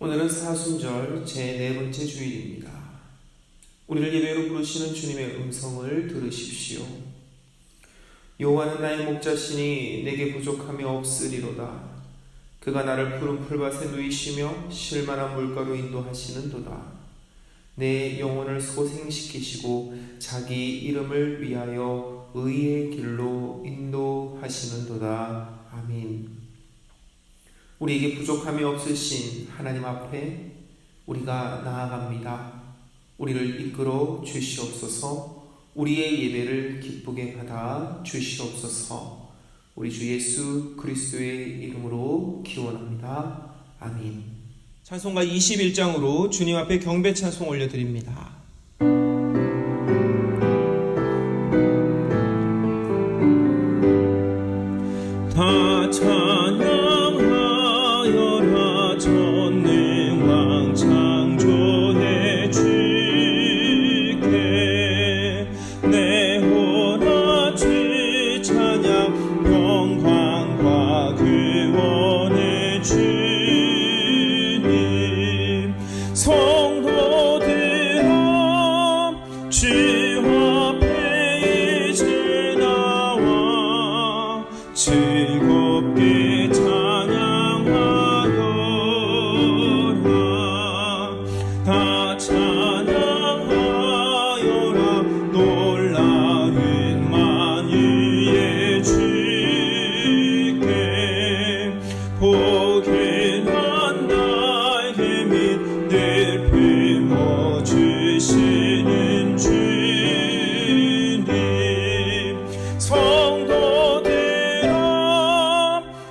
오늘은 사순절 제4번째 주일입니다. 우리를 예배로 부르시는 주님의 음성을 들으십시오. 여호와는 나의 목자시니 내게 부족함이 없으리로다. 그가 나를 푸른 풀밭에 누이시며 쉴만한 물가로 인도하시는도다. 내 영혼을 소생시키시고 자기 이름을 위하여 의의 길로 인도하시는도다. 아멘. 우리에게 부족함이 없으신 하나님 앞에 우리가 나아갑니다. 우리를 이끌어 주시옵소서. 우리의 예배를 기쁘게 받아 주시옵소서. 우리 주 예수 그리스도의 이름으로 기원합니다. 아멘. 찬송가 21장으로 주님 앞에 경배 찬송 올려드립니다. 다 찬양하여라 전능왕 창조의 주께 내 혼아 주 찬양 영광과 구원의 주님 성도들아 주 앞에 이제 나와 즐겁게 찬양하여라. 다 찬양하여라. 놀라운 만유의 주께 포근한 날개 및 늘 품어주시는 주님 성도들아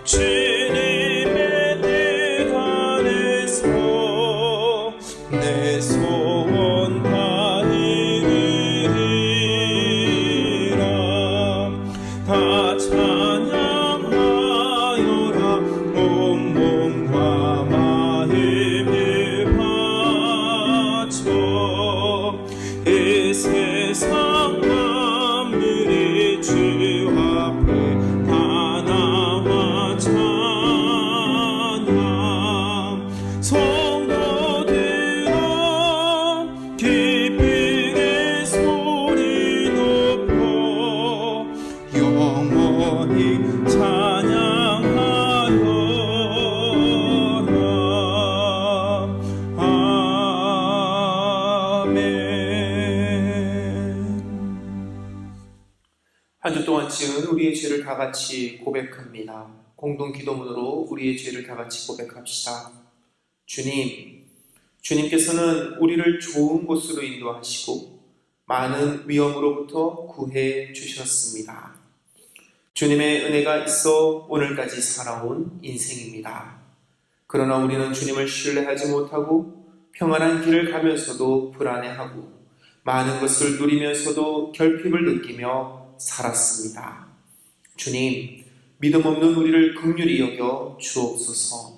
주님의 뜻 안에서 내 소원 다 이루리라. 다 찬양하여라. 온 몸과 마음을 바쳐 이 세상 만물이 주 앞에 다 나와 찬양 성도들아 기쁘게 소리 높여 영원히 찬양하여라. 한 주 동안 지은 우리의 죄를 다 같이 고백합니다. 공동 기도문으로 우리의 죄를 다 같이 고백합시다. 주님께서는 우리를 좋은 곳으로 인도하시고 많은 위험으로부터 구해 주셨습니다. 주님의 은혜가 있어 오늘까지 살아온 인생입니다. 그러나 우리는 주님을 신뢰하지 못하고 평안한 길을 가면서도 불안해하고 많은 것을 누리면서도 결핍을 느끼며 살았습니다. 주님, 믿음 없는 우리를 긍휼히 여겨 주옵소서.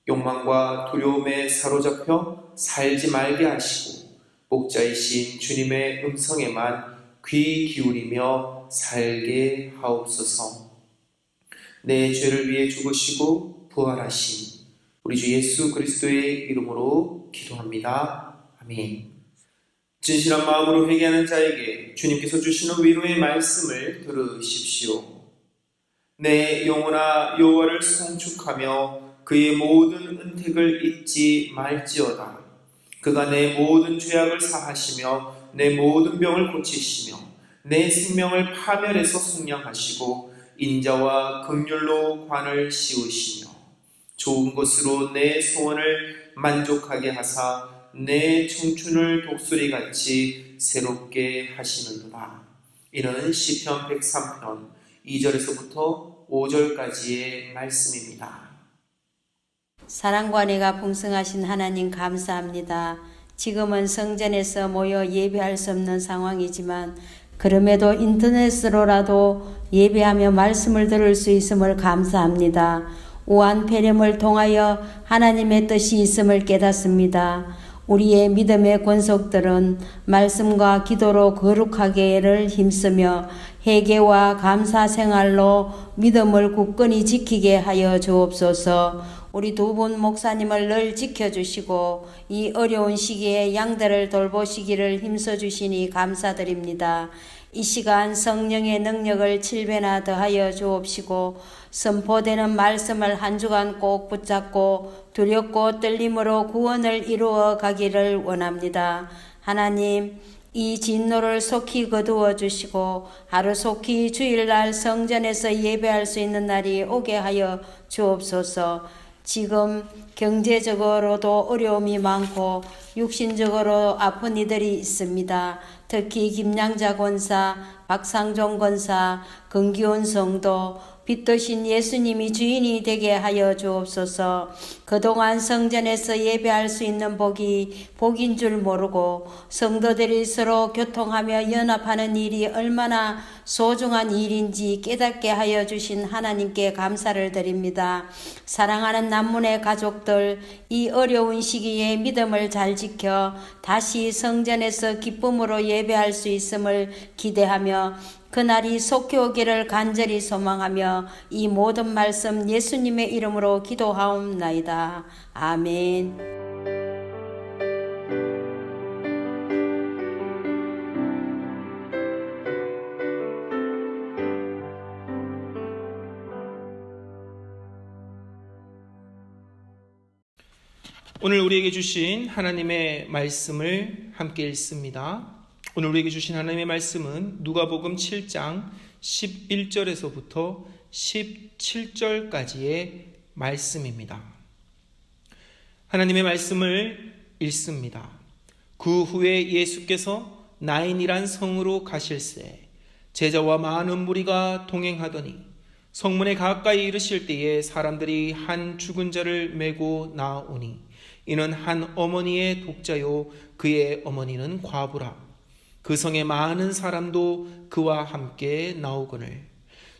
욕망과 두려움에 사로잡혀 살지 말게 하시고 목자이신 주님의 음성에만 귀 기울이며 살게 하옵소서. 내 죄를 위해 죽으시고 부활하신 우리 주 예수 그리스도의 이름으로 기도합니다. 아멘. 진실한 마음으로 회개하는 자에게 주님께서 주시는 위로의 말씀을 들으십시오. 내 영혼아 여호와를 송축하며 그의 모든 은택을 잊지 말지어다. 그가 내 모든 죄악을 사하시며 내 모든 병을 고치시며 내 생명을 파멸해서 속량하시고 인자와 긍휼로 관을 씌우시며 좋은 것으로 내 소원을 만족하게 하사 내 청춘을 독수리같이 새롭게 하시는도다. 이는 시편 103편 2절에서부터 5절까지의 말씀입니다. 사랑과 은혜가 풍성하신 하나님 감사합니다. 지금은 성전에서 모여 예배할 수 없는 상황이지만 그럼에도 인터넷으로라도 예배하며 말씀을 들을 수 있음을 감사합니다. 우한 폐렴을 통하여 하나님의 뜻이 있음을 깨닫습니다. 우리의 믿음의 권속들은 말씀과 기도로 거룩하게를 힘쓰며 회개와 감사 생활로 믿음을 굳건히 지키게 하여 주옵소서. 우리 두 분 목사님을 늘 지켜주시고 이 어려운 시기에 양들을 돌보시기를 힘써주시니 감사드립니다. 이 시간 성령의 능력을 7배나 더하여 주옵시고 선포되는 말씀을 한 주간 꼭 붙잡고 두렵고 떨림으로 구원을 이루어 가기를 원합니다. 하나님, 이 진노를 속히 거두어 주시고 하루속히 주일날 성전에서 예배할 수 있는 날이 오게 하여 주옵소서. 지금 경제적으로도 어려움이 많고 육신적으로 아픈 이들이 있습니다. 특히 김양자 권사, 박상종 권사, 긍기훈 성도, 빛도신 예수님이 주인이 되게 하여 주옵소서. 그동안 성전에서 예배할 수 있는 복인 줄 모르고 성도들이 서로 교통하며 연합하는 일이 얼마나 소중한 일인지 깨닫게 하여 주신 하나님께 감사를 드립니다. 사랑하는 남문의 가족들, 이 어려운 시기에 믿음을 잘 지켜 다시 성전에서 기쁨으로 예배할 수 있음을 기대하며 그날이 속히 오기를 간절히 소망하며 이 모든 말씀 예수님의 이름으로 기도하옵나이다. 아멘. 오늘 우리에게 주신 하나님의 말씀을 함께 읽습니다. 오늘 우리에게 주신 하나님의 말씀은 누가복음 7장 11절에서부터 17절까지의 말씀입니다. 하나님의 말씀을 읽습니다. 그 후에 예수께서 나인이란 성으로 가실새 제자와 많은 무리가 동행하더니 성문에 가까이 이르실 때에 사람들이 한 죽은 자를 메고 나오니 이는 한 어머니의 독자요 그의 어머니는 과부라. 그 성에 많은 사람도 그와 함께 나오거늘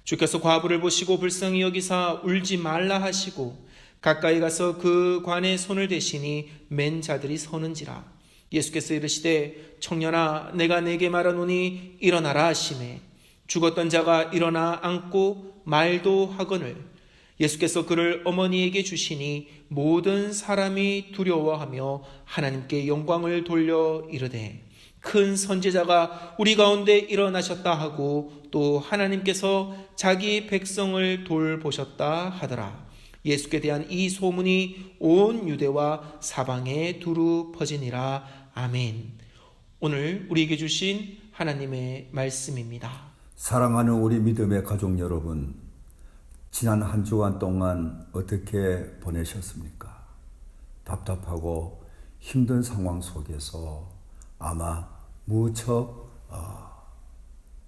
주께서 과부를 보시고 불쌍히 여기사 울지 말라 하시고 가까이 가서 그 관에 손을 대시니 맨 자들이 서는지라. 예수께서 이르시되 청년아 내가 네게 말하노니 일어나라 하시매 죽었던 자가 일어나 앉고 말도 하거늘 예수께서 그를 어머니에게 주시니 모든 사람이 두려워하며 하나님께 영광을 돌려 이르되 큰 선지자가 우리 가운데 일어나셨다 하고 또 하나님께서 자기 백성을 돌보셨다 하더라. 예수께 대한 이 소문이 온 유대와 사방에 두루 퍼지니라. 아멘. 오늘 우리에게 주신 하나님의 말씀입니다. 사랑하는 우리 믿음의 가족 여러분, 지난 한 주간 동안 어떻게 보내셨습니까? 답답하고 힘든 상황 속에서 아마 무척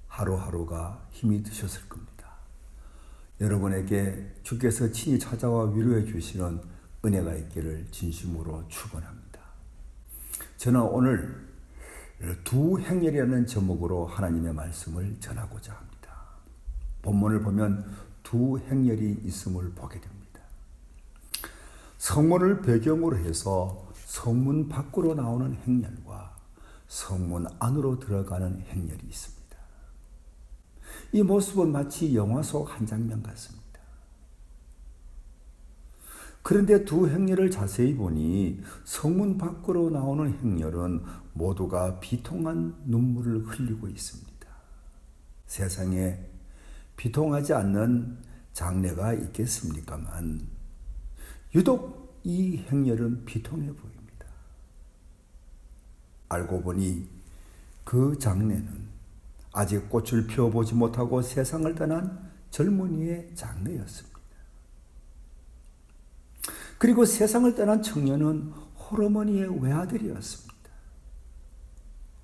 하루하루가 힘이 드셨을 겁니다. 여러분에게 주께서 친히 찾아와 위로해 주시는 은혜가 있기를 진심으로 축원합니다. 저는 오늘 두 행렬이라는 제목으로 하나님의 말씀을 전하고자 합니다. 본문을 보면 두 행렬이 있음을 보게 됩니다. 성문을 배경으로 해서 성문 밖으로 나오는 행렬과 성문 안으로 들어가는 행렬이 있습니다. 이 모습은 마치 영화 속 한 장면 같습니다. 그런데 두 행렬을 자세히 보니 성문 밖으로 나오는 행렬은 모두가 비통한 눈물을 흘리고 있습니다. 세상에 비통하지 않는 장래가 있겠습니까만 유독 이 행렬은 비통해 보입니다. 알고 보니 그 장례는 아직 꽃을 피워보지 못하고 세상을 떠난 젊은이의 장례였습니다. 그리고 세상을 떠난 청년은 홀어머니의 외아들이었습니다.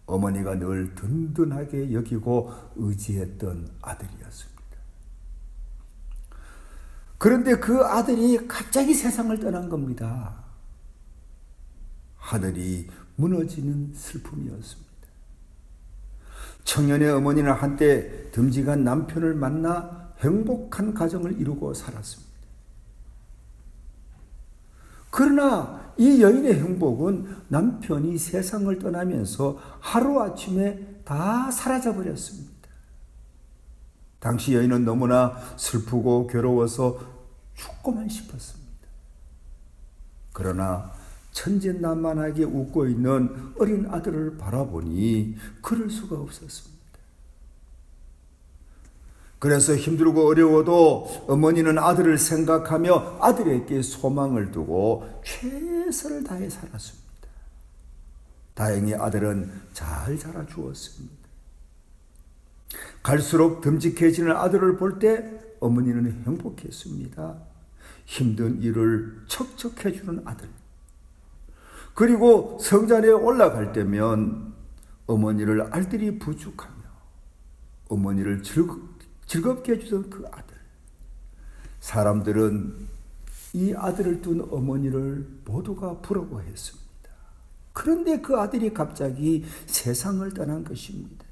어머니가 늘 든든하게 여기고 의지했던 아들이었습니다. 그런데 그 아들이 갑자기 세상을 떠난 겁니다. 하늘이 무너지는 슬픔이었습니다. 청년의 어머니는 한때 듬직한 남편을 만나 행복한 가정을 이루고 살았습니다. 그러나 이 여인의 행복은 남편이 세상을 떠나면서 하루아침에 다 사라져버렸습니다. 당시 여인은 너무나 슬프고 괴로워서 죽고만 싶었습니다. 그러나 천진난만하게 웃고 있는 어린 아들을 바라보니 그럴 수가 없었습니다. 그래서 힘들고 어려워도 어머니는 아들을 생각하며 아들에게 소망을 두고 최선을 다해 살았습니다. 다행히 아들은 잘 자라주었습니다. 갈수록 듬직해지는 아들을 볼 때 어머니는 행복했습니다. 힘든 일을 척척해주는 아들. 그리고 성전에 올라갈 때면 어머니를 알뜰히 부축하며 어머니를 즐겁게 해주던 그 아들. 사람들은 이 아들을 둔 어머니를 모두가 부러워했습니다. 그런데 그 아들이 갑자기 세상을 떠난 것입니다.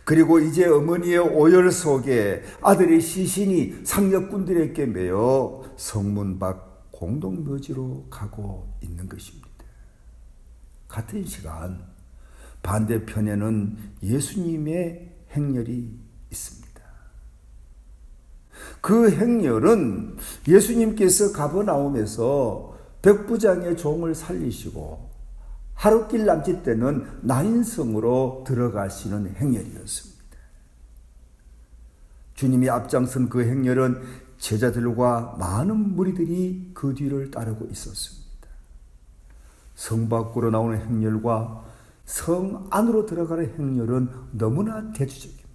그리고 이제 어머니의 오열 속에 아들의 시신이 상력군들에게 매여 성문 밖 공동묘지로 가고 있는 것입니다. 같은 시간 반대편에는 예수님의 행렬이 있습니다. 그 행렬은 예수님께서 가버나움에서 백부장의 종을 살리시고 하루길 남짓 때는 나인성으로 들어가시는 행렬이었습니다. 주님이 앞장선 그 행렬은 제자들과 많은 무리들이 그 뒤를 따르고 있었습니다. 성 밖으로 나오는 행렬과 성 안으로 들어가는 행렬은 너무나 대조적입니다.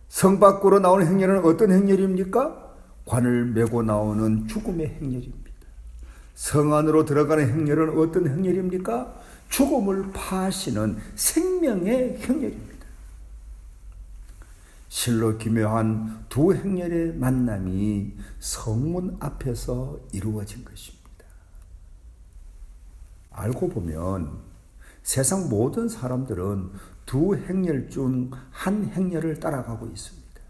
성 밖으로 나오는 행렬은 어떤 행렬입니까? 관을 메고 나오는 죽음의 행렬입니다. 성 안으로 들어가는 행렬은 어떤 행렬입니까? 죽음을 파하시는 생명의 행렬입니다. 실로 기묘한 두 행렬의 만남이 성문 앞에서 이루어진 것입니다. 알고 보면 세상 모든 사람들은 두 행렬 중 한 행렬을 따라가고 있습니다.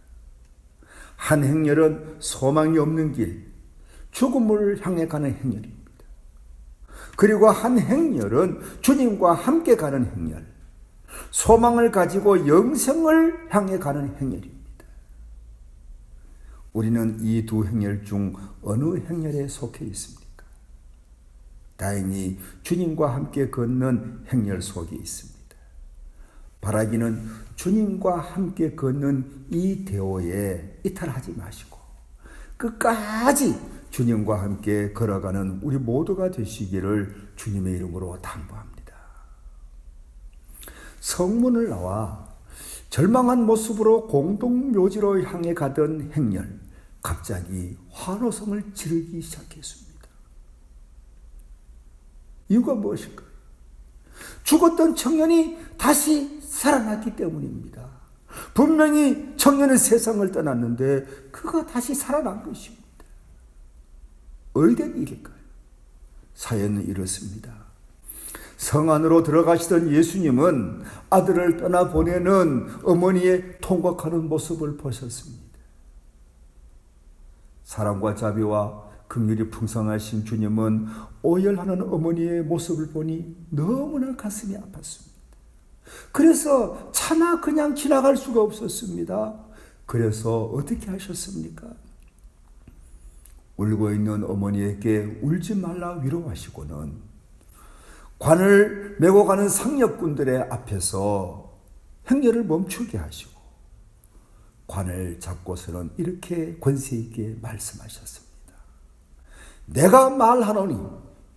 한 행렬은 소망이 없는 길, 죽음을 향해 가는 행렬입니다. 그리고 한 행렬은 주님과 함께 가는 행렬, 소망을 가지고 영생을 향해 가는 행렬입니다. 우리는 이 두 행렬 중 어느 행렬에 속해 있습니까? 다행히 주님과 함께 걷는 행렬 속에 있습니다. 바라기는 주님과 함께 걷는 이 대오에 이탈하지 마시고 끝까지 주님과 함께 걸어가는 우리 모두가 되시기를 주님의 이름으로 당부합니다. 성문을 나와 절망한 모습으로 공동묘지로 향해 가던 행렬, 갑자기 환호성을 지르기 시작했습니다. 이유가 무엇일까요? 죽었던 청년이 다시 살아났기 때문입니다. 분명히 청년은 세상을 떠났는데 그가 다시 살아난 것입니다. 의된 일일까요? 사연은 이렇습니다. 성 안으로 들어가시던 예수님은 아들을 떠나보내는 어머니의 통곡하는 모습을 보셨습니다. 사랑과 자비와 긍휼이 풍성하신 주님은 오열하는 어머니의 모습을 보니 너무나 가슴이 아팠습니다. 그래서 차마 그냥 지나갈 수가 없었습니다. 그래서 어떻게 하셨습니까? 울고 있는 어머니에게 울지 말라 위로하시고는 관을 메고 가는 상력군들의 앞에서 행렬을 멈추게 하시고 관을 잡고서는 이렇게 권세 있게 말씀하셨습니다. 내가 말하노니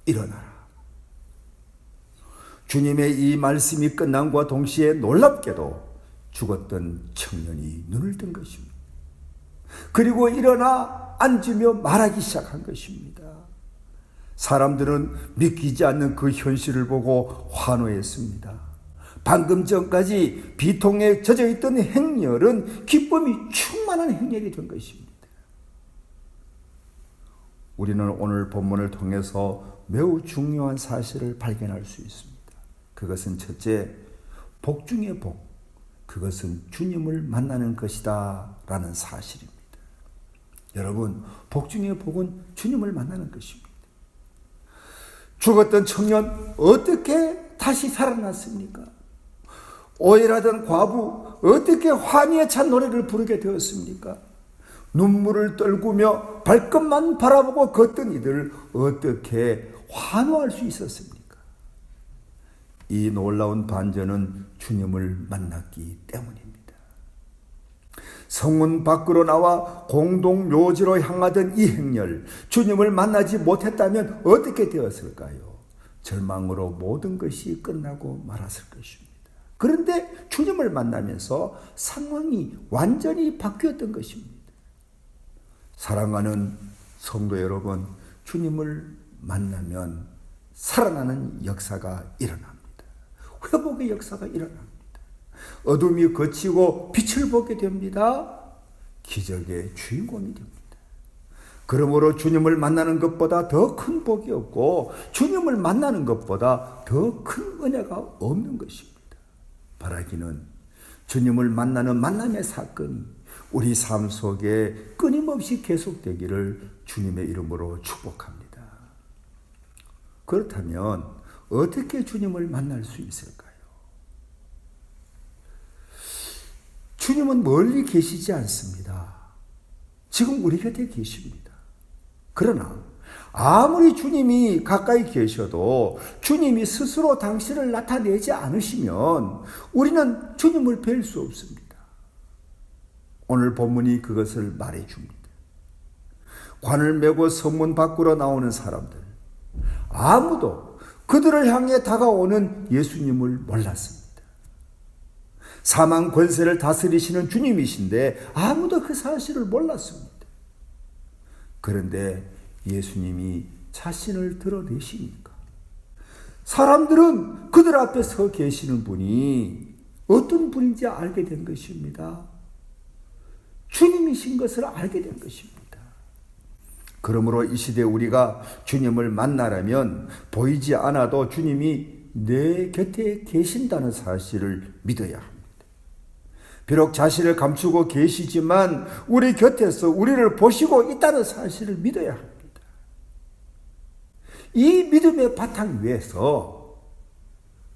일어나라. 주님의 이 말씀이 끝남과 동시에 놀랍게도 죽었던 청년이 눈을 뜬 것입니다. 그리고 일어나 앉으며 말하기 시작한 것입니다. 사람들은 믿기지 않는 그 현실을 보고 환호했습니다. 방금 전까지 비통에 젖어있던 행렬은 기쁨이 충만한 행렬이 된 것입니다. 우리는 오늘 본문을 통해서 매우 중요한 사실을 발견할 수 있습니다. 그것은 첫째, 복 중의 복, 그것은 주님을 만나는 것이다 라는 사실입니다. 여러분, 복 중의 복은 주님을 만나는 것입니다. 죽었던 청년 어떻게 다시 살아났습니까? 오해라던 과부 어떻게 환희에 찬 노래를 부르게 되었습니까? 눈물을 떨구며 발끝만 바라보고 걷던 이들을 어떻게 환호할 수 있었습니까? 이 놀라운 반전은 주님을 만났기 때문입니다. 성문 밖으로 나와 공동 묘지로 향하던 이 행렬, 주님을 만나지 못했다면 어떻게 되었을까요? 절망으로 모든 것이 끝나고 말았을 것입니다. 그런데 주님을 만나면서 상황이 완전히 바뀌었던 것입니다. 사랑하는 성도 여러분, 주님을 만나면 살아나는 역사가 일어납니다. 회복의 역사가 일어납니다. 어둠이 거치고 빛을 보게 됩니다. 기적의 주인공이 됩니다. 그러므로 주님을 만나는 것보다 더 큰 복이 없고 주님을 만나는 것보다 더 큰 은혜가 없는 것입니다. 바라기는 주님을 만나는 만남의 사건이 우리 삶 속에 끊임없이 계속되기를 주님의 이름으로 축복합니다. 그렇다면 어떻게 주님을 만날 수 있을까요? 주님은 멀리 계시지 않습니다. 지금 우리 곁에 계십니다. 그러나 아무리 주님이 가까이 계셔도 주님이 스스로 당신을 나타내지 않으시면 우리는 주님을 뵐 수 없습니다. 오늘 본문이 그것을 말해줍니다. 관을 메고 성문 밖으로 나오는 사람들, 아무도 그들을 향해 다가오는 예수님을 몰랐습니다. 사망 권세를 다스리시는 주님이신데 아무도 그 사실을 몰랐습니다. 그런데 예수님이 자신을 드러내시니까 사람들은 그들 앞에 서 계시는 분이 어떤 분인지 알게 된 것입니다. 주님이신 것을 알게 된 것입니다. 그러므로 이 시대 우리가 주님을 만나려면 보이지 않아도 주님이 내 곁에 계신다는 사실을 믿어야 합니다. 비록 자신을 감추고 계시지만 우리 곁에서 우리를 보시고 있다는 사실을 믿어야 합니다. 이 믿음의 바탕 위에서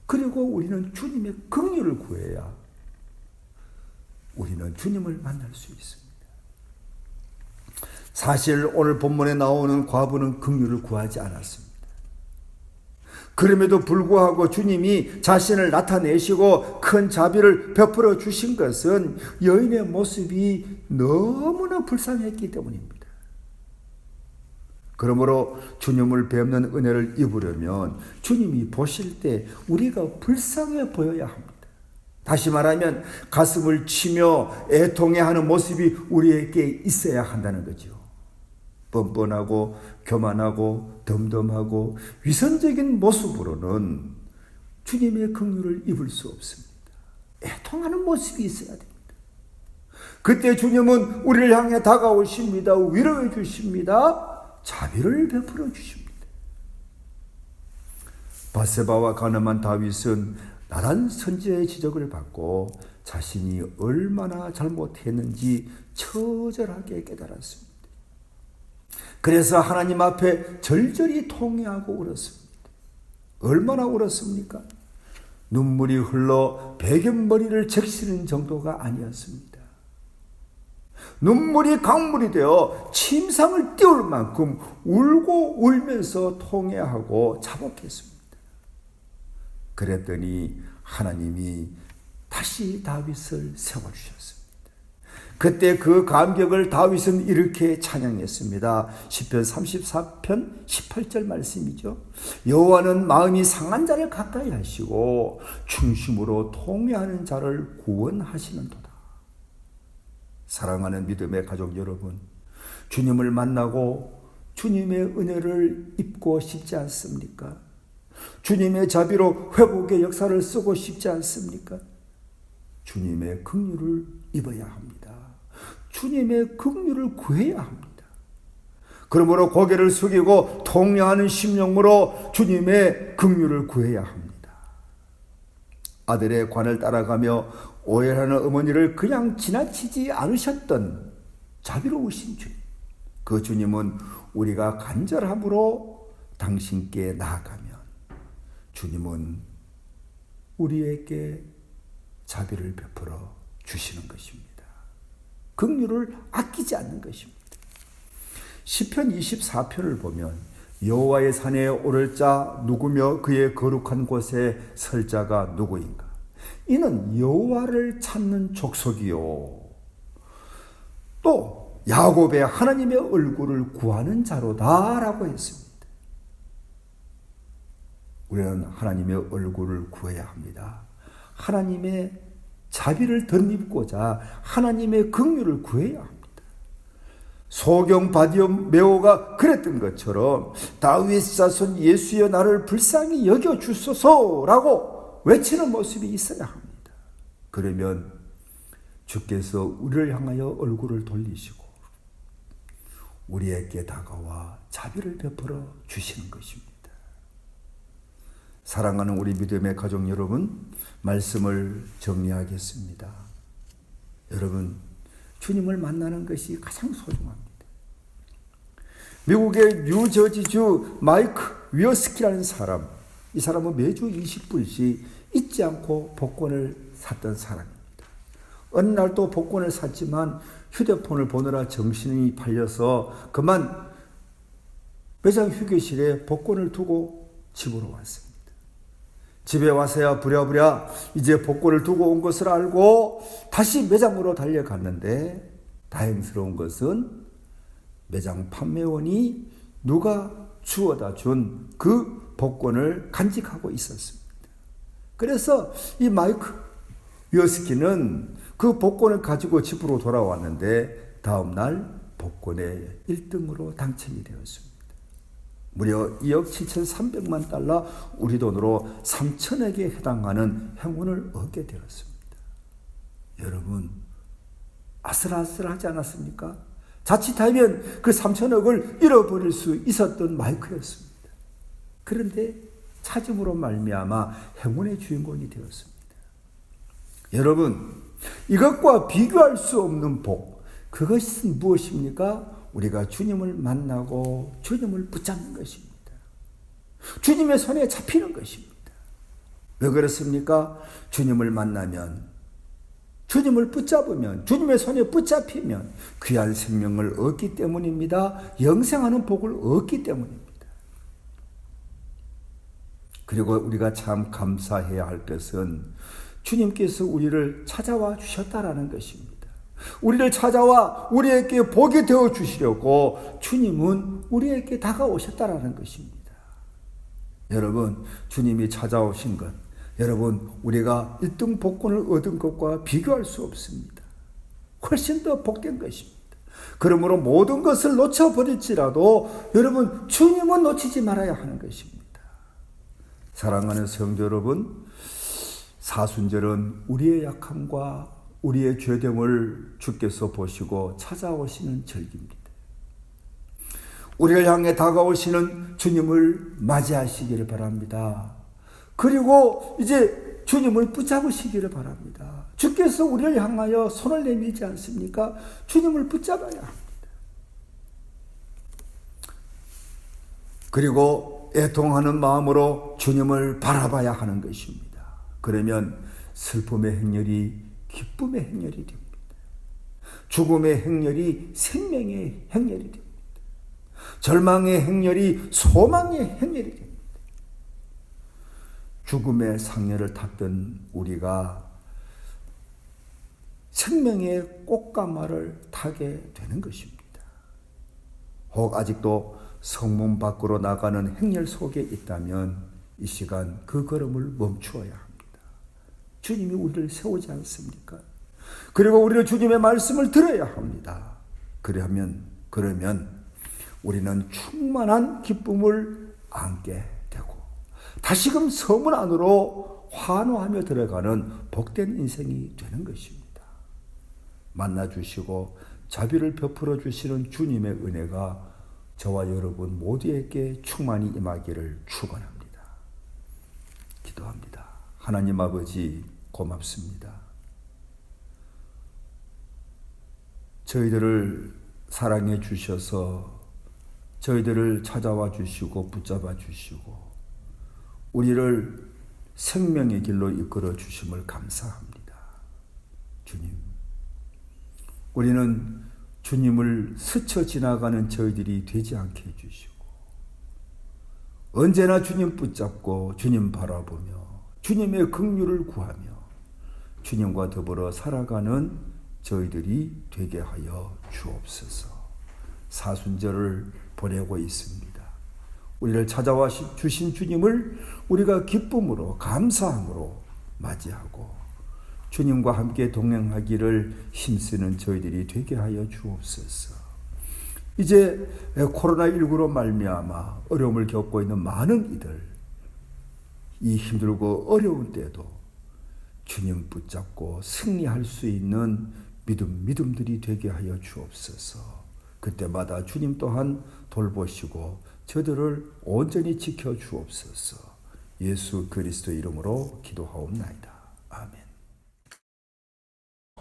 그리고 우리는 주님의 긍휼을 구해야 우리는 주님을 만날 수 있습니다. 사실 오늘 본문에 나오는 과부는 긍휼을 구하지 않았습니다. 그럼에도 불구하고 주님이 자신을 나타내시고 큰 자비를 베풀어 주신 것은 여인의 모습이 너무나 불쌍했기 때문입니다. 그러므로 주님을 뵙는 은혜를 입으려면 주님이 보실 때 우리가 불쌍해 보여야 합니다. 다시 말하면 가슴을 치며 애통해하는 모습이 우리에게 있어야 한다는 거죠. 뻔뻔하고 교만하고 덤덤하고 위선적인 모습으로는 주님의 긍휼을 입을 수 없습니다. 애통하는 모습이 있어야 됩니다. 그때 주님은 우리를 향해 다가오십니다. 위로해 주십니다. 자비를 베풀어 주십니다. 밧세바와 가늠한 다윗은 나단 선지자의 지적을 받고 자신이 얼마나 잘못했는지 처절하게 깨달았습니다. 그래서 하나님 앞에 절절히 통회하고 울었습니다. 얼마나 울었습니까? 눈물이 흘러 베갯머리를 적시는 정도가 아니었습니다. 눈물이 강물이 되어 침상을 띄울 만큼 울고 울면서 통회하고 자복했습니다. 그랬더니 하나님이 다시 다윗을 세워주셨습니다. 그때 그 감격을 다윗은 이렇게 찬양했습니다. 시편 34편 18절 말씀이죠. 여호와는 마음이 상한 자를 가까이 하시고 중심으로 통회하는 자를 구원하시는도다. 사랑하는 믿음의 가족 여러분, 주님을 만나고 주님의 은혜를 입고 싶지 않습니까? 주님의 자비로 회복의 역사를 쓰고 싶지 않습니까? 주님의 긍휼을 입어야 합니다. 주님의 긍휼을 구해야 합니다. 그러므로 고개를 숙이고 통회하는 심령으로 주님의 긍휼을 구해야 합니다. 아들의 관을 따라가며 오해하는 어머니를 그냥 지나치지 않으셨던 자비로우신 주님, 그 주님은 우리가 간절함으로 당신께 나아가면 주님은 우리에게 자비를 베풀어 주시는 것입니다. 긍휼을 아끼지 않는 것입니다. 시편 24편을 보면 여호와의 산에 오를 자 누구며 그의 거룩한 곳에 설 자가 누구인가? 이는 여호와를 찾는 족속이요 또 야곱의 하나님의 얼굴을 구하는 자로다라고 했습니다. 우리는 하나님의 얼굴을 구해야 합니다. 하나님의 자비를 덧입고자 하나님의 긍휼을 구해야 합니다. 소경 바디움 메오가 그랬던 것처럼 다윗 자손 예수여 나를 불쌍히 여겨 주소서라고 외치는 모습이 있어야 합니다. 그러면 주께서 우리를 향하여 얼굴을 돌리시고 우리에게 다가와 자비를 베풀어 주시는 것입니다. 사랑하는 우리 믿음의 가족 여러분, 말씀을 정리하겠습니다. 여러분, 주님을 만나는 것이 가장 소중합니다. 미국의 뉴저지주 마이크 위어스키라는 사람, 이 사람은 매주 20불씩 잊지 않고 복권을 샀던 사람입니다. 어느 날 또 복권을 샀지만 휴대폰을 보느라 정신이 팔려서 그만 매장 휴게실에 복권을 두고 집으로 왔습니다. 집에 와서야 부랴부랴 이제 복권을 두고 온 것을 알고 다시 매장으로 달려갔는데 다행스러운 것은 매장 판매원이 누가 주워다 준 그 복권을 간직하고 있었습니다. 그래서 이 마이크 위어스키는 그 복권을 가지고 집으로 돌아왔는데 다음날 복권의 1등으로 당첨이 되었습니다. 무려 2억 7,300만 달러, 우리 돈으로 3천억에 해당하는 행운을 얻게 되었습니다. 여러분, 아슬아슬하지 않았습니까? 자칫하면 그 3천억을 잃어버릴 수 있었던 마이크였습니다. 그런데 찾음으로 말미암아 행운의 주인공이 되었습니다. 여러분, 이것과 비교할 수 없는 복, 그것은 무엇입니까? 우리가 주님을 만나고 주님을 붙잡는 것입니다. 주님의 손에 잡히는 것입니다. 왜 그렇습니까? 주님을 만나면, 주님을 붙잡으면, 주님의 손에 붙잡히면 귀한 생명을 얻기 때문입니다. 영생하는 복을 얻기 때문입니다. 그리고 우리가 참 감사해야 할 것은 주님께서 우리를 찾아와 주셨다라는 것입니다. 우리를 찾아와 우리에게 복이 되어 주시려고 주님은 우리에게 다가오셨다라는 것입니다. 여러분, 주님이 찾아오신 것, 여러분, 우리가 1등 복권을 얻은 것과 비교할 수 없습니다. 훨씬 더 복된 것입니다. 그러므로 모든 것을 놓쳐버릴지라도 여러분, 주님은 놓치지 말아야 하는 것입니다. 사랑하는 성도 여러분, 사순절은 우리의 약함과 우리의 죄됨을 주께서 보시고 찾아오시는 절기입니다. 우리를 향해 다가오시는 주님을 맞이하시기를 바랍니다. 그리고 이제 주님을 붙잡으시기를 바랍니다. 주께서 우리를 향하여 손을 내밀지 않습니까? 주님을 붙잡아야 합니다. 그리고 애통하는 마음으로 주님을 바라봐야 하는 것입니다. 그러면 슬픔의 행렬이 기쁨의 행렬이 됩니다. 죽음의 행렬이 생명의 행렬이 됩니다. 절망의 행렬이 소망의 행렬이 됩니다. 죽음의 상렬을 탔던 우리가 생명의 꽃가마를 타게 되는 것입니다. 혹 아직도 성문 밖으로 나가는 행렬 속에 있다면 이 시간 그 걸음을 멈추어야 합니다. 주님이 우리를 세우지 않습니까? 그리고 우리는 주님의 말씀을 들어야 합니다. 그러면 우리는 충만한 기쁨을 안게 되고 다시금 성문 안으로 환호하며 들어가는 복된 인생이 되는 것입니다. 만나주시고 자비를 베풀어 주시는 주님의 은혜가 저와 여러분 모두에게 충만히 임하기를 축원합니다. 기도합니다. 하나님 아버지, 고맙습니다. 저희들을 사랑해 주셔서 저희들을 찾아와 주시고 붙잡아 주시고 우리를 생명의 길로 이끌어 주심을 감사합니다. 주님, 우리는 주님을 스쳐 지나가는 저희들이 되지 않게 해주시고 언제나 주님 붙잡고 주님 바라보며 주님의 긍휼을 구하며 주님과 더불어 살아가는 저희들이 되게 하여 주옵소서. 사순절을 보내고 있습니다. 우리를 찾아와 주신 주님을 우리가 기쁨으로 감사함으로 맞이하고 주님과 함께 동행하기를 힘쓰는 저희들이 되게 하여 주옵소서. 이제 코로나19로 말미암아 어려움을 겪고 있는 많은 이들, 이 힘들고 어려운 때도 주님 붙잡고 승리할 수 있는 믿음들이 되게 하여 주옵소서. 그때마다 주님 또한 돌보시고 저들을 온전히 지켜 주옵소서. 예수 그리스도 이름으로 기도하옵나이다. 아멘.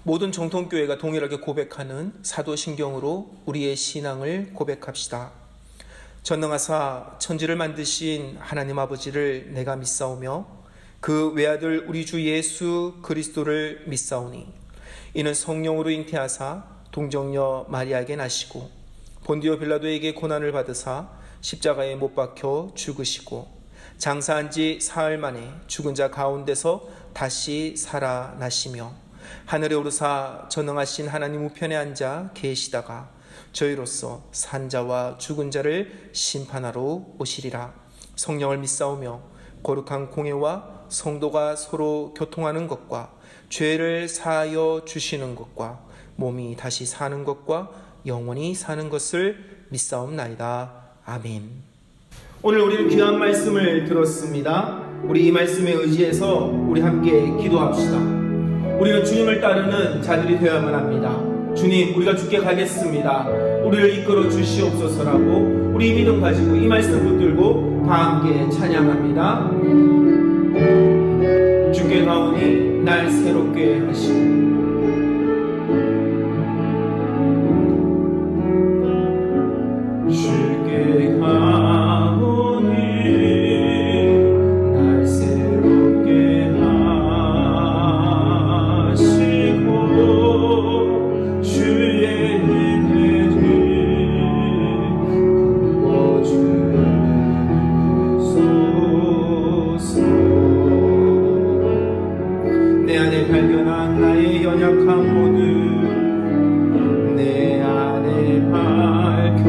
모든 정통교회가 동일하게 고백하는 사도신경으로 우리의 신앙을 고백합시다. 전능하사 천지를 만드신 하나님 아버지를 내가 믿사오며 그 외아들 우리 주 예수 그리스도를 믿사오니 이는 성령으로 잉태하사 동정녀 마리아에게 나시고 본디오 빌라도에게 고난을 받으사 십자가에 못 박혀 죽으시고 장사한 지 사흘 만에 죽은 자 가운데서 다시 살아나시며 하늘에 오르사 전능하신 하나님 우편에 앉아 계시다가 저희로서 산자와 죽은 자를 심판하러 오시리라. 성령을 믿사오며 거룩한 공회와 성도가 서로 교통하는 것과 죄를 사하여 주시는 것과 몸이 다시 사는 것과 영원히 사는 것을 믿사옵나이다. 아멘. 오늘 우리는 귀한 말씀을 들었습니다. 우리 이 말씀에 의지해서 우리 함께 기도합시다. 우리는 주님을 따르는 자들이 되어야만 합니다. 주님, 우리가 주께 가겠습니다. 우리를 이끌어 주시옵소서라고 우리 믿음 가지고 이 말씀 붙들고 다 함께 찬양합니다. 주께 가오니 날 새롭게 하시고 주께 가오니 날 새롭게 하시고 주의 은혜를 부어주소서. 내 안에 발견한 나의 연약함 모두 내 안에 발견한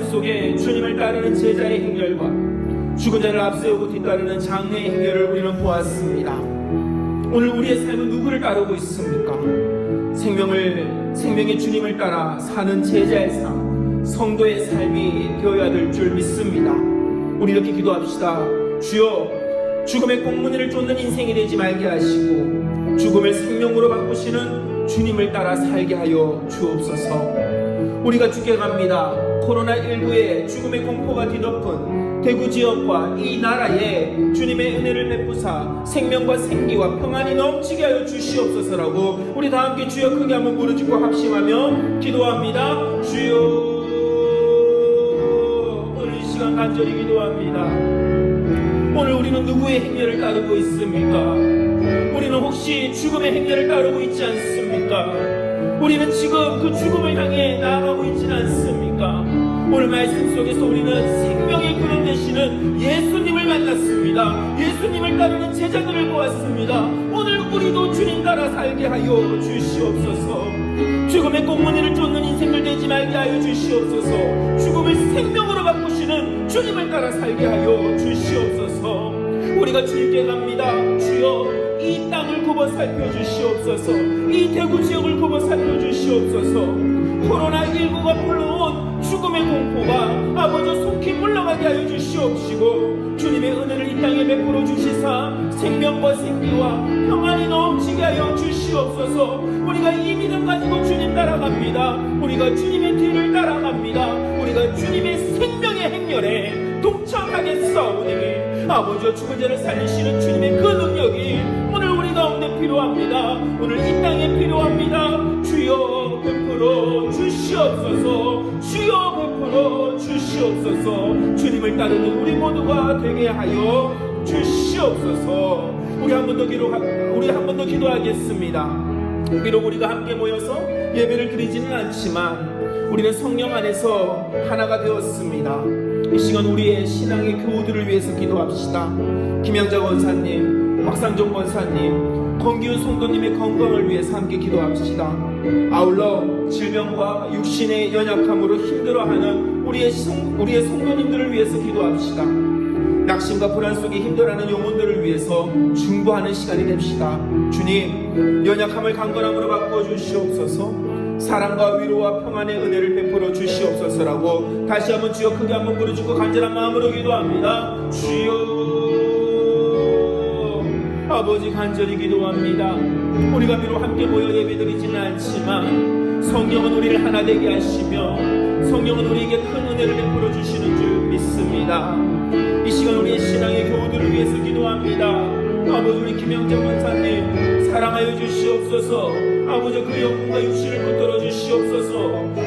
속에 주님을 따르는 제자의 행렬과 죽은 자를 앞세우고 뒤따르는 장래의 행렬을 우리는 보았습니다. 오늘 우리의 삶은 누구를 따르고 있습니까? 생명의 주님을 따라 사는 제자의 삶, 성도의 삶이 되어야 될 줄 믿습니다. 우리 이렇게 기도합시다. 주여, 죽음의 꽁무니를 쫓는 인생이 되지 말게 하시고 죽음을 생명으로 바꾸시는 주님을 따라 살게 하여 주옵소서. 우리가 죽게갑니다. 코로나19의 죽음의 공포가 뒤덮은 대구 지역과 이 나라에 주님의 은혜를 베푸사 생명과 생기와 평안이 넘치게 하여 주시옵소서라고 우리 다 함께 주여 크게 한번 부르짖고 합심하며 기도합니다. 주여, 오늘 이 시간 간절히 기도합니다. 오늘 우리는 누구의 행렬을 따르고 있습니까? 우리는 혹시 죽음의 행렬을 따르고 있지 않습니까? 우리는 지금 그 죽음을 향해 나아가고 있지는 않습니까? 오늘 말씀 속에서 우리는 생명의 근원 되시는 예수님을 만났습니다. 예수님을 따르는 제자들을 보았습니다. 오늘 우리도 주님 따라 살게 하여 주시옵소서. 죽음의 꽁무니를 쫓는 인생들 되지 말게 하여 주시옵소서. 죽음을 생명으로 바꾸시는 주님을 따라 살게 하여 주시옵소서. 우리가 주님께 갑니다. 주여, 이 땅을 굽어 살펴주시옵소서. 이 대구 지역을 굽어 살펴주시옵소서. 코로나19가 불러온 죽음의 공포가 아버지 속히 물러가게 하여 주시옵시고 주님의 은혜를 이 땅에 베풀어 주시사 생명과 생기와 평안이 넘치게 하여 주시옵소서. 우리가 이 믿음 가지고 주님 따라갑니다. 우리가 주님의 뒤를 따라갑니다. 우리가 주님의 생명의 행렬에 동참하겠사오니 아버지와 죽은 자를 살리시는 주님의 그 능력이 오늘 우리 가운데 필요합니다. 오늘 이 땅에 필요합니다. 주여 베풀어 주시옵소서. 주여 베풀어 주시옵소서. 주님을 따르는 우리 모두가 되게 하여 주시옵소서. 우리 한 번 더 기도하겠습니다. 비록 우리가 함께 모여서 예배를 드리지는 않지만 우리는 성령 안에서 하나가 되었습니다. 이 시간 우리의 신앙의 교우들을 위해서 기도합시다. 김영자 권사님, 박상종 권사님, 권기훈 성도님의 건강을 위해서 함께 기도합시다. 아울러 질병과 육신의 연약함으로 힘들어하는 우리의 성도님들을 위해서 기도합시다. 낙심과 불안 속에 힘들어하는 영혼들을 위해서 중보하는 시간이 됩시다. 주님, 연약함을 강건함으로 바꾸어 주시옵소서. 사랑과 위로와 평안의 은혜를 베풀어 주시옵소서라고 다시 한번 주여 크게 한번 부르짖고 간절한 마음으로 기도합니다. 주여, 아버지 간절히 기도합니다. 우리가 비록 함께 모여 예배드리지는 않지만 성령은 우리를 하나 되게 하시며 성령은 우리에게 큰 은혜를 베풀어 주시는 줄 믿습니다. 이 시간 우리의 신앙의 교우들을 위해서 기도합니다. 아버지, 우리 김영재 권사님 사랑하여 주시옵소서. 아버지, 그 영혼과 육신을 붙들어 주시옵소서.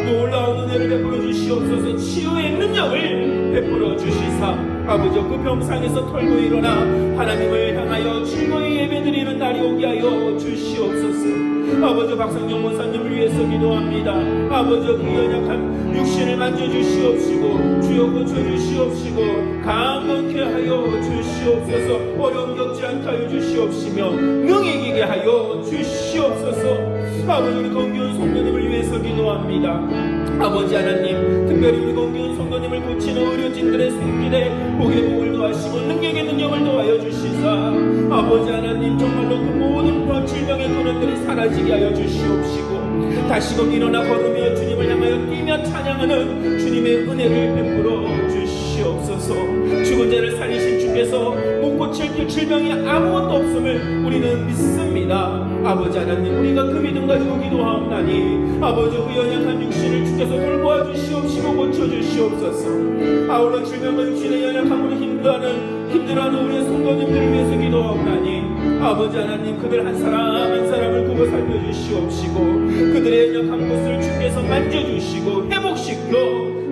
놀라운 은혜를 베풀어 주시옵소서. 치유의 능력을 베풀어 주시사 아버지 그 병상에서 털고 일어나 하나님을 향하여 즐거이 예배드리는 날이 오게 하여 주시옵소서. 아버지, 박상영 원사님을 위해서 기도합니다. 아버지, 그 연약한 육신을 만져주시옵시고 주여 고쳐주시옵시고 강건케 하여 주시옵소서. 어려움 겪지 않게 하여 주시옵시며 능히 이기게 하여 주시옵소서. 아버지, 우리 권기훈 성도님을 위해서 기도합니다. 아버지 하나님, 특별히 우리 권기훈 성도님을 고치는 의료진들의 손길에 복의 복을 더하시고 능력의 능력을 더하여 주시사 아버지 하나님, 정말로 그 모든 질병의 근원들이 사라지게 하여 주시옵시고 다시금 일어나 걸으며 주님을 향하여 뛰며 찬양하는 주님의 은혜를 베풀어 주시옵소서. 죽은 자를 살리신 주께서 못 고칠 그 질병이 아무것도 없음을 우리는 믿습니다. 아버지 하나님, 우리가 그 믿음 가지고 기도하옵나니 아버지 그 연약한 육신을 주께서 돌보아 주시옵시고 고쳐주시옵소서. 아울러 질병과 육신의 연약함으로 힘들어하는 우리의 성도님들을 위해서 기도하옵나니 아버지 하나님, 그들 한 사람 한 사람을 굽어 살펴주시옵시고 그들의 연약한 곳을 주께서 만져주시고 회복시켜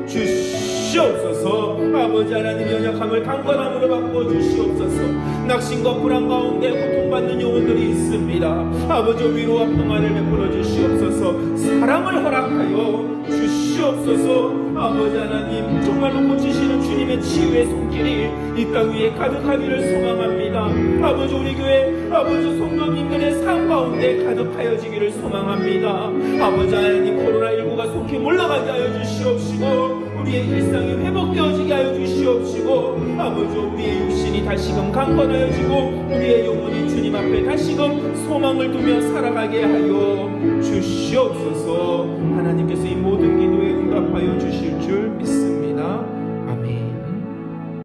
주시옵소서. 아버지 하나님, 연약함을 강건함으로 바꾸어 주시옵소서. 낙심과 불안 가운데 고통받는 영혼들이 있습니다. 아버지, 위로와 평안을 베풀어 주시옵소서. 사랑을 허락하여 주시옵소서. 아버지 하나님, 정말로 고치시는 주님의 치유의 손길이 이 땅 위에 가득하기를 소망합니다. 아버지, 우리 교회 아버지 성도님들의 삶 가운데 가득하여지기를 소망합니다. 아버지 하나님, 코로나19가 속히 물러가게 하여 주시옵시고 우리의 일상이 회복되어지게 하여 주시옵시고 아버지 우리의 육신이 다시금 강건하여지고 우리의 영혼이 주님 앞에 다시금 소망을 두며 살아가게 하여 주시옵소서. 하나님께서 이 모든 기도에 응답하여 주실 줄 믿습니다. 아멘.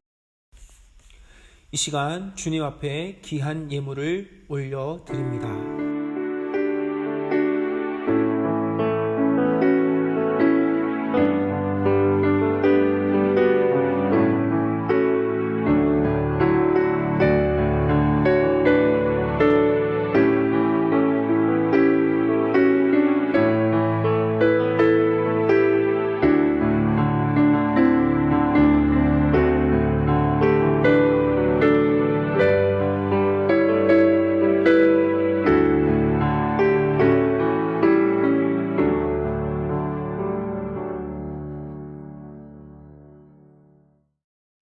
이 시간 주님 앞에 귀한 예물을 올려드립니다.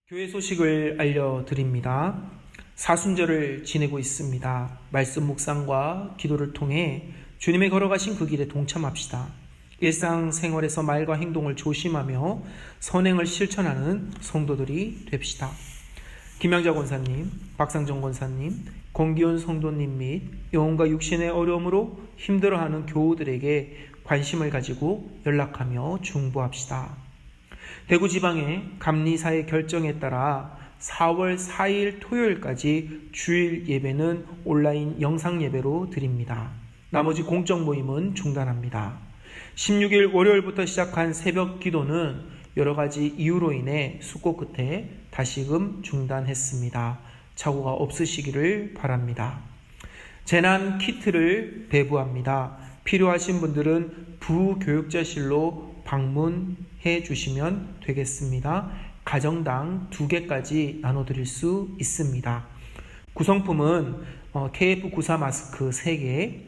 교회 소식을 알려드립니다. 사순절을 지내고 있습니다. 말씀 묵상과 기도를 통해 주님의 걸어가신 그 길에 동참합시다. 일상생활에서 말과 행동을 조심하며 선행을 실천하는 성도들이 됩시다. 김양자 권사님, 박상정 권사님, 권기훈 성도님 및 영혼과 육신의 어려움으로 힘들어하는 교우들에게 관심을 가지고 연락하며 중보합시다. 대구지방의 감리사의 결정에 따라 4월 4일 토요일까지 주일 예배는 온라인 영상 예배로 드립니다. 나머지 공적 모임은 중단합니다. 16일 월요일부터 시작한 새벽 기도는 여러 가지 이유로 인해 숙고 끝에 다시금 중단했습니다. 착오가 없으시기를 바랍니다. 재난 키트를 배부합니다. 필요하신 분들은 부교육자실로 방문해 주시면 되겠습니다. 가정당 2개까지 나눠드릴 수 있습니다. 구성품은 KF94 마스크 3개,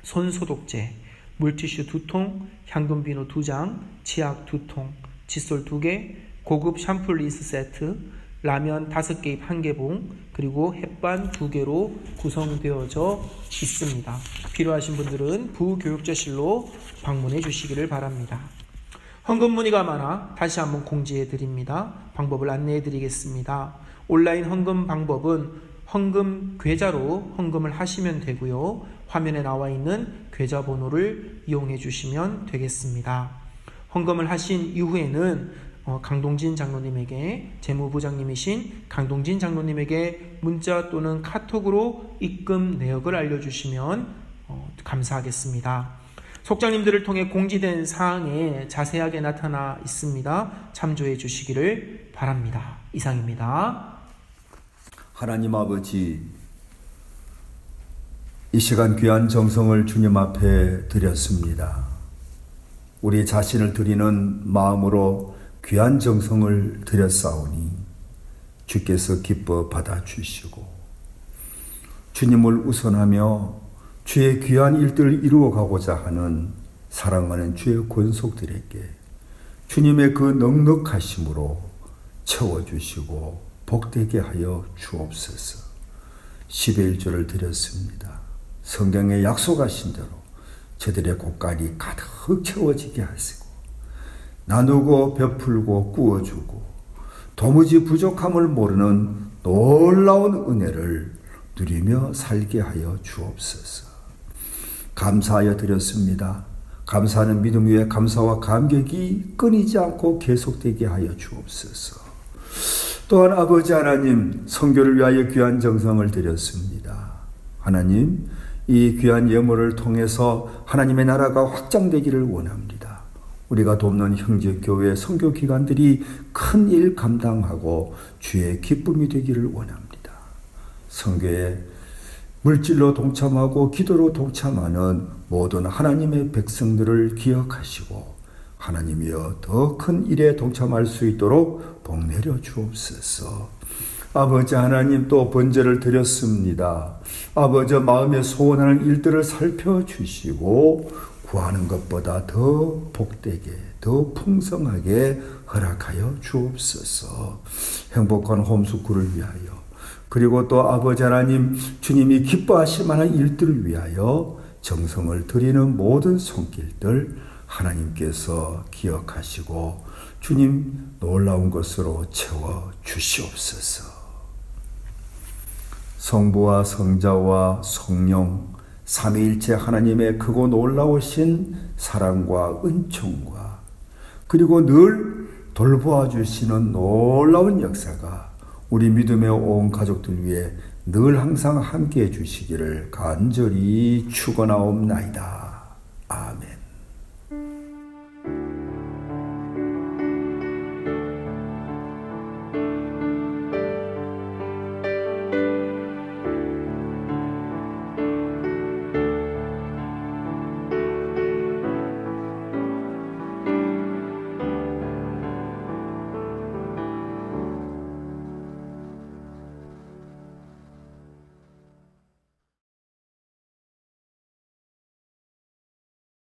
손소독제, 물티슈 2통, 향균비누 2장, 치약 2통, 칫솔 2개, 고급 샴푸 린스 세트, 라면 5개 입 1개봉, 그리고 햇반 2개로 구성되어져 있습니다. 필요하신 분들은 부교육자실로 방문해 주시기를 바랍니다. 헌금 문의가 많아 다시 한번 공지해 드립니다. 방법을 안내해 드리겠습니다. 온라인 헌금 방법은 헌금 계좌로 헌금을 하시면 되고요. 화면에 나와 있는 계좌번호를 이용해 주시면 되겠습니다. 헌금을 하신 이후에는 강동진 장로님에게, 재무부장님이신 강동진 장로님에게 문자 또는 카톡으로 입금 내역을 알려주시면 감사하겠습니다. 속장님들을 통해 공지된 사항에 자세하게 나타나 있습니다. 참조해 주시기를 바랍니다. 이상입니다. 하나님 아버지, 이 시간 귀한 정성을 주님 앞에 드렸습니다. 우리 자신을 드리는 마음으로 귀한 정성을 드렸사오니 주께서 기뻐 받아주시고 주님을 우선하며 주의 귀한 일들을 이루어가고자 하는 사랑하는 주의 권속들에게 주님의 그 넉넉하심으로 채워주시고 복되게 하여 주옵소서. 10의 1조를 드렸습니다. 성경에 약속하신 대로 저들의 곳간이 가득 채워지게 하시고 나누고 베풀고 꾸어주고 도무지 부족함을 모르는 놀라운 은혜를 누리며 살게 하여 주옵소서. 감사하여 드렸습니다. 감사하는 믿음 위에 감사와 감격이 끊이지 않고 계속되게 하여 주옵소서. 또한 아버지 하나님, 선교를 위하여 귀한 정성을 드렸습니다. 하나님, 이 귀한 예물을 통해서 하나님의 나라가 확장되기를 원합니다. 우리가 돕는 형제교회 선교기관들이 큰 일 감당하고 주의 기쁨이 되기를 원합니다. 선교에 물질로 동참하고 기도로 동참하는 모든 하나님의 백성들을 기억하시고 하나님이여 더 큰 일에 동참할 수 있도록 복 내려 주옵소서. 아버지 하나님, 또 번제를 드렸습니다. 아버지 마음에 소원하는 일들을 살펴주시고 구하는 것보다 더 복되게 더 풍성하게 허락하여 주옵소서. 행복한 홈스쿨을 위하여, 그리고 또 아버지 하나님, 주님이 기뻐하실 만한 일들을 위하여 정성을 드리는 모든 손길들 하나님께서 기억하시고 주님 놀라운 것으로 채워 주시옵소서. 성부와 성자와 성령 삼위일체 하나님의 크고 놀라우신 사랑과 은총과 그리고 늘 돌보아 주시는 놀라운 역사가 우리 믿음의 온 가족들 위해 늘 항상 함께해 주시기를 간절히 축원하옵나이다. 아멘.